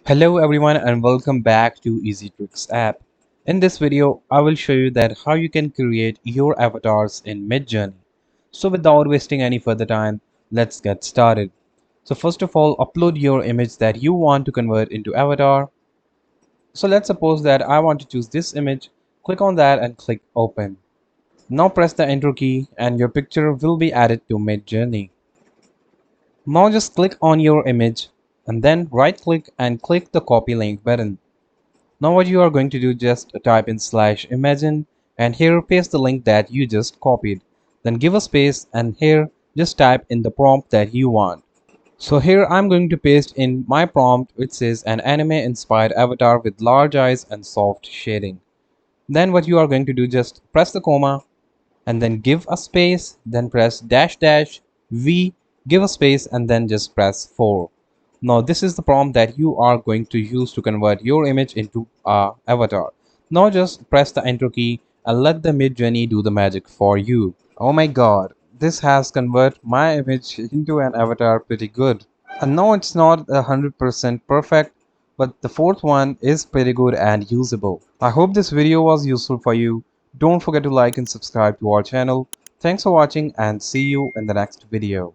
Hello everyone and welcome back to Easy Tricks app. In this video, I will show you that how you can create your avatars in Midjourney. So without wasting any further time, let's get started. So first of all, upload your image that you want to convert into avatar. So let's suppose that I want to choose this image. Click on that and click open. Now press the enter key and your picture will be added to Midjourney. Now just click on your image and then right click and click the copy link button. Now what you are going to do, just type in /imagine and here paste the link that you just copied. Then give a space and here just type in the prompt that you want. So here I'm going to paste in my prompt which says an anime inspired avatar with large eyes and soft shading. Then what you are going to do, just press the comma and then give a space, then press dash dash V, give a space and then just press 4. Now this is the prompt that you are going to use to convert your image into a avatar. Now just press the enter key and let the Midjourney do the magic for you. Oh my god, this has converted my image into an avatar pretty good. And no, it's not 100% perfect, but the fourth one is pretty good and usable. I hope this video was useful for you. Don't forget to like and subscribe to our channel. Thanks for watching and see you in the next video.